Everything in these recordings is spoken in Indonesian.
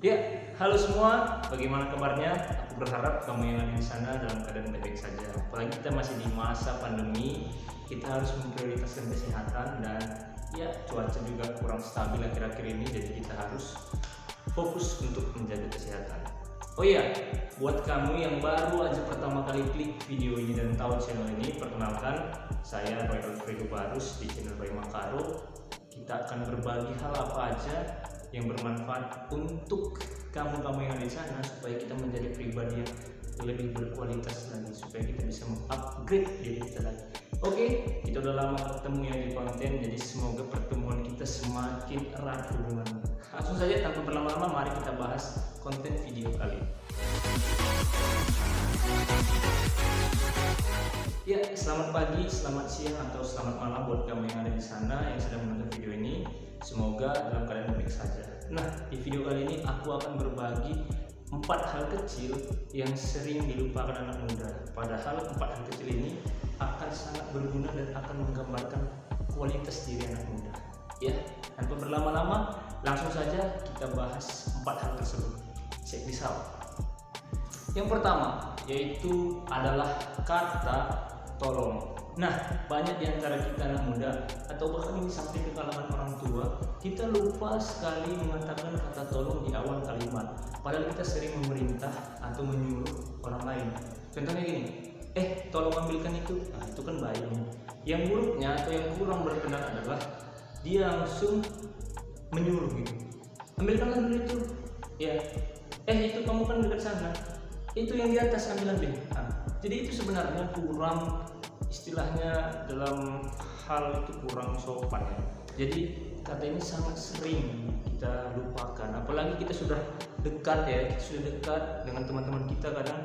Ya, halo semua, bagaimana kabarnya? Aku berharap kamu yang ada di sana dalam keadaan baik-baik saja. Apalagi kita masih di masa pandemi, kita harus memprioritaskan kesehatan dan ya cuaca juga kurang stabil akhir-akhir ini, jadi kita harus fokus untuk menjaga kesehatan. Oh iya, buat kamu yang baru aja pertama kali klik video ini dan tahu channel ini, perkenalkan saya Roy Alfredo Barus di channel Roy Makaro. Kita akan berbagi hal apa aja yang bermanfaat untuk kamu-kamu yang ada di sana supaya kita menjadi pribadi yang lebih berkualitas lagi, supaya kita bisa mengupgrade diri kita lagi. Oke, kita udah lama ketemu ya di konten, jadi semoga pertemuan kita semakin erat hubungannya. Langsung saja tanpa berlama-lama, mari kita bahas konten video kali ini. Ya, selamat pagi, selamat siang, atau selamat malam buat kamu yang ada di sana yang sedang menonton video ini. Semoga dalam keadaan baik saja. Nah, di video kali ini aku akan berbagi 4 hal kecil yang sering dilupakan anak muda. Padahal 4 hal kecil ini akan sangat berguna dan akan menggambarkan kualitas diri anak muda. Ya, tanpa berlama-lama, langsung saja kita bahas 4 hal tersebut. Check this out. Yang pertama yaitu adalah kata tolong. Nah, banyak di antara kita anak muda atau bahkan ini sampai ke kalangan orang tua, kita lupa sekali mengatakan kata tolong di awal kalimat. Padahal kita sering memerintah atau menyuruh orang lain. Contohnya gini, tolong ambilkan itu. Nah, itu kan baiknya. Yang buruknya atau yang kurang berkenan adalah dia langsung menyuruh gitu. Ambilkanlah dulu itu. Ya. Itu kamu kan dekat sana. Itu yang di atas ambil. Nah, jadi itu sebenarnya kurang, istilahnya dalam hal itu kurang sopan ya. Jadi kata ini sangat sering kita lupakan, apalagi kita sudah dekat ya, kita sudah dekat dengan teman-teman kita, kadang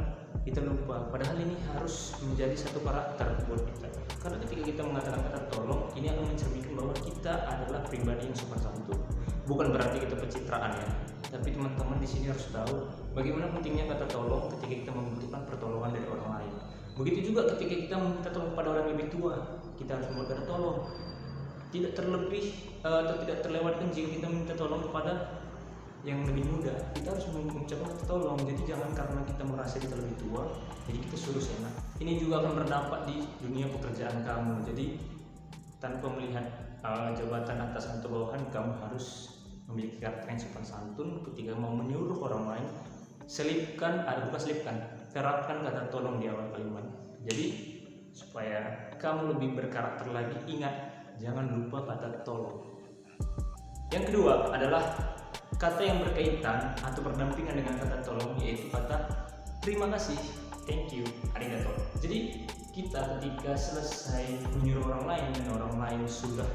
kita lupa. Padahal ini harus menjadi satu karakter buat kita, karena ketika kita mengatakan kata tolong, ini akan mencerminkan bahwa kita adalah pribadi yang sopan santun. Bukan berarti kita pencitraan ya, tapi teman-teman di sini harus tahu bagaimana pentingnya kata tolong ketika kita membutuhkan pertolongan dari orang lain. Begitu juga ketika kita meminta tolong kepada orang yang lebih tua, kita harus membuat kata tolong. Tidak terlebih atau tidak terlewatkan jika kita minta tolong kepada yang lebih muda, kita harus mengucapkan kata tolong. Jadi jangan karena kita merasa kita lebih tua, jadi kita suruh senang. Ini juga akan berdampak di dunia pekerjaan kamu. Jadi tanpa melihat jabatan atas atau bawahan, kamu harus memiliki karakter yang sopan santun. Ketika mau menyuruh orang lain, terapkan kata tolong di awal kalimat. Jadi supaya kamu lebih berkarakter lagi, ingat, jangan lupa kata tolong. Yang kedua adalah kata yang berkaitan atau berdampingan dengan kata tolong, yaitu kata terima kasih, thank you, arigato. Jadi kita ketika selesai menyuruh orang lain dan orang lain sudah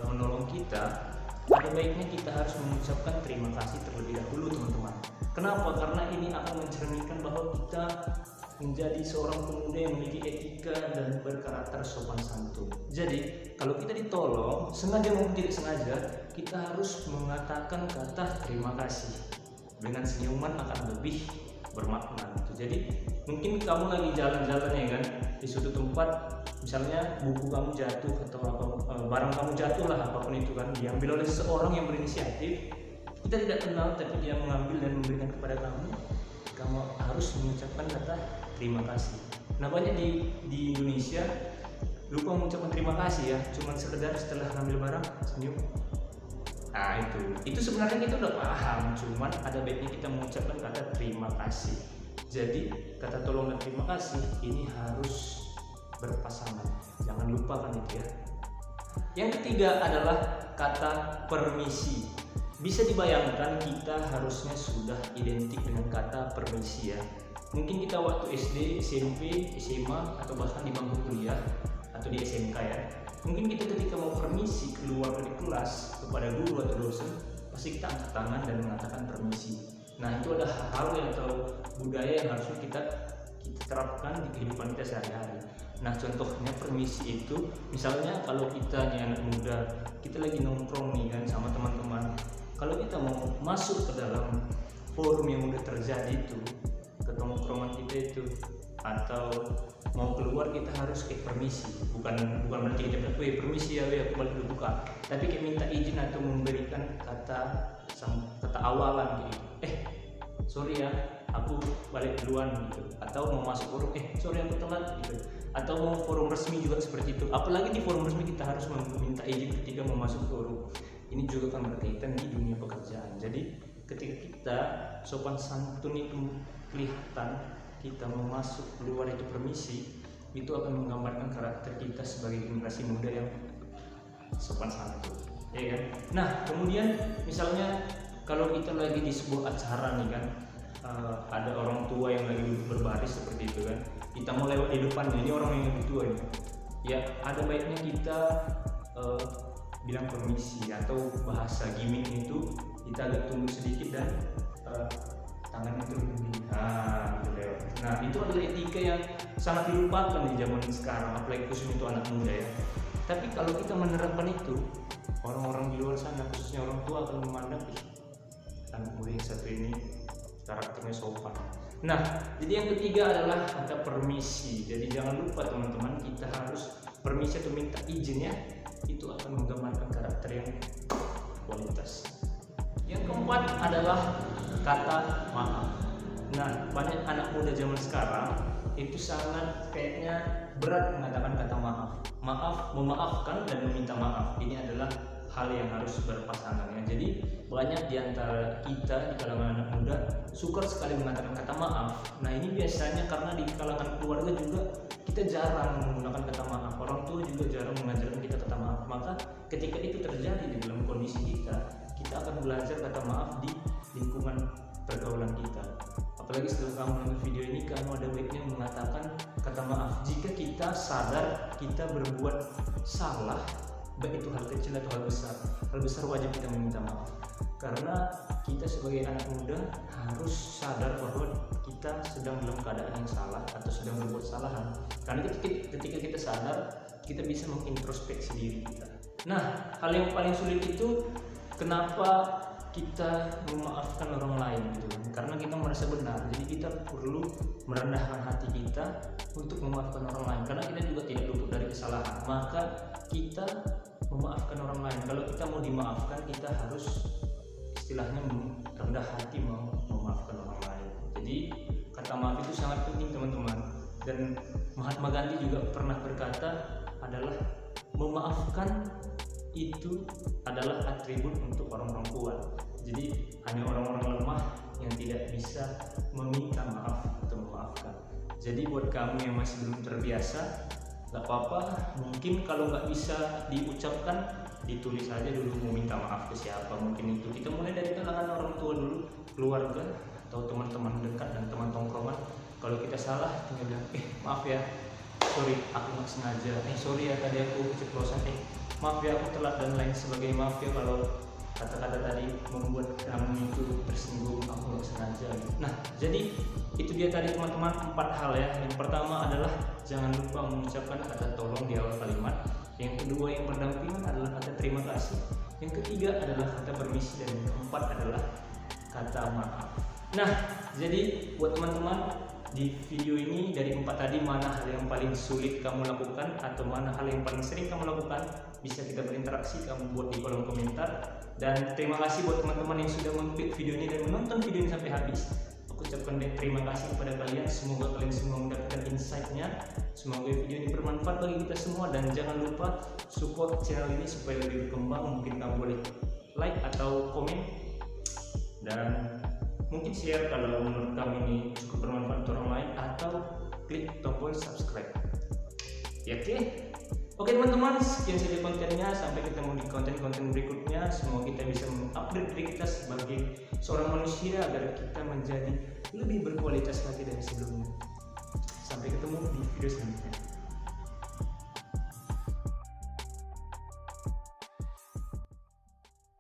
menolong kita, ada baiknya kita harus mengucapkan terima kasih terlebih dahulu, teman-teman. Kenapa? Karena ini akan mencerminkan bahwa kita menjadi seorang pemuda yang memiliki etika dan berkarakter sopan santun. Jadi kalau kita ditolong, sengaja maupun tidak sengaja, kita harus mengatakan kata terima kasih. Dengan senyuman akan lebih bermakna. Jadi mungkin kamu lagi jalan-jalan ya kan, di suatu tempat, misalnya buku kamu jatuh atau barang kamu jatuh lah, apapun itu kan, diambil oleh seseorang yang berinisiatif, kita tidak kenal tapi dia mengambil dan memberikan kepada kamu harus mengucapkan kata terima kasih. Nah, banyak di Indonesia lupa mengucapkan terima kasih ya, cuman sekedar setelah ngambil barang senyum. Nah, itu sebenarnya kita udah paham, cuman ada baiknya kita mengucapkan kata terima kasih. Jadi kata tolong dan terima kasih ini harus berpasangan, jangan lupakan itu ya. Yang ketiga adalah kata permisi. Bisa dibayangkan kita harusnya sudah identik dengan kata permisi ya. Mungkin kita waktu SD, SMP, SMA, atau bahkan di bangku kuliah atau di SMK ya, mungkin kita ketika mau permisi keluar dari kelas kepada guru atau dosen, pasti kita angkat tangan dan mengatakan permisi. Nah, itu ada hal atau budaya yang harusnya kita terapkan di kehidupan kita sehari-hari. Nah, contohnya permisi itu, misalnya kalau kita nih anak muda, kita lagi nongkrong nih kan sama teman-teman, kalau kita mau masuk ke dalam forum yang udah terjadi itu, ke tongkrongan kita itu, atau mau keluar, kita harus permisi. Bukan berarti kita permisi ya, aku balik dulu buka, tapi kayak minta izin atau memberikan kata kata awalan gitu. Sorry ya, aku balik duluan gitu. Atau mau masuk forum, sorry aku telat gitu. Atau mau forum resmi juga seperti itu. Apalagi di forum resmi kita harus meminta izin ketika mau masuk forum. Ini juga kan berkaitan di dunia pekerjaan. Jadi ketika kita sopan santun itu kelihatan, kita mau masuk keluar itu permisi, itu akan menggambarkan karakter kita sebagai generasi muda yang sopan santun, ya kan? Nah, kemudian misalnya kalau kita lagi di sebuah acara nih kan, ada orang tua yang lagi duduk berbaris seperti itu kan, kita mau lewat di depannya, ini orang yang lebih tua ini, ya ada baiknya kita bilang permisi, atau bahasa gimmick itu kita agak tunduk sedikit dan tangan itu begini. Nah, itu adalah etika yang sangat dilupakan di zaman sekarang, apalagi khususnya itu anak muda ya. Tapi kalau kita menerapkan itu, orang-orang di luar sana, khususnya orang tua, akan memandang anak muda yang satu ini karakternya sopan. Nah, jadi yang ketiga adalah kata permisi. Jadi jangan lupa teman-teman, kita harus permisi atau minta izin ya. Itu akan menggambarkan karakter yang kualitas. Yang keempat adalah kata maaf. Nah, banyak anak muda zaman sekarang itu sangat kayaknya berat mengatakan kata maaf. Memaafkan dan meminta maaf. Ini adalah hal yang harus berpasangan ya. Jadi banyak di antara kita di kalangan anak muda sukar sekali mengatakan kata maaf. Nah, ini biasanya karena di kalangan keluarga juga kita jarang menggunakan kata maaf. Orang tua juga jarang mengajarkan kita kata maaf. Maka ketika itu terjadi di dalam kondisi kita akan belajar kata maaf di lingkungan pergaulan kita. Apalagi setelah kamu nonton video ini, kamu ada baiknya mengatakan kata maaf jika kita sadar kita berbuat salah, baik itu hal kecil atau hal besar. Hal besar wajib kita meminta maaf, karena kita sebagai anak muda harus sadar bahwa kita sedang dalam keadaan yang salah atau sedang berbuat kesalahan. Karena ketika kita sadar, kita bisa mengintrospeksi diri kita. Nah, hal yang paling sulit itu kenapa kita memaafkan orang lain gitu, karena kita merasa benar. Jadi kita perlu merendahkan hati kita untuk memaafkan orang lain, karena kita juga tidak luput dari kesalahan. Maka kita memaafkan orang lain. Kalau kita mau dimaafkan, kita harus istilahnya rendah hati mau memaafkan orang lain. Jadi kata maaf itu sangat penting teman-teman. Dan Mahatma Gandhi juga pernah berkata adalah memaafkan itu adalah atribut untuk orang-orang kuat. Jadi hanya orang-orang lemah yang tidak bisa meminta maaf atau memaafkan. Jadi buat kamu yang masih belum terbiasa, gak apa-apa. Mungkin kalau gak bisa diucapkan, ditulis aja dulu mau minta maaf ke siapa. Mungkin itu kita mulai dari kalangan orang tua dulu, keluarga atau teman-teman dekat dan teman tongkrongan. Kalau kita salah, tinggal bilang, maaf ya, sorry aku gak sengaja, sorry ya tadi aku keceplosan, maaf ya aku telat dan lain sebagainya, maaf ya kalau kata-kata tadi membuat kamu itu tersinggung, aku gak sengaja. Nah, jadi itu dia tadi teman-teman 4 hal ya. Yang pertama adalah jangan lupa mengucapkan kata tolong di awal kalimat. Yang kedua yang berdampingan adalah kata terima kasih. Yang ketiga adalah kata permisi, dan yang keempat adalah kata maaf. Nah, jadi buat teman-teman, di video ini dari 4 tadi, mana hal yang paling sulit kamu lakukan atau mana hal yang paling sering kamu lakukan, bisa kita berinteraksi, kamu buat di kolom komentar. Dan terima kasih buat teman-teman yang sudah mengklik video ini dan menonton video ini sampai habis. Aku ucapkan terima kasih kepada kalian. Semoga kalian semua mendapatkan insight-nya. Semoga video ini bermanfaat bagi kita semua, dan jangan lupa support channel ini supaya lebih berkembang. Mungkin kamu boleh like atau komen, dan mungkin share kalau menurut kamu ini cukup bermanfaat untuk orang lain, atau klik tombol subscribe. Ya, oke teman-teman, sekian saja kontennya. Sampai ketemu di konten-konten berikutnya. Semoga kita bisa mengupgrade diri kita sebagai seorang manusia agar kita menjadi lebih berkualitas lagi dari sebelumnya. Sampai ketemu di video selanjutnya.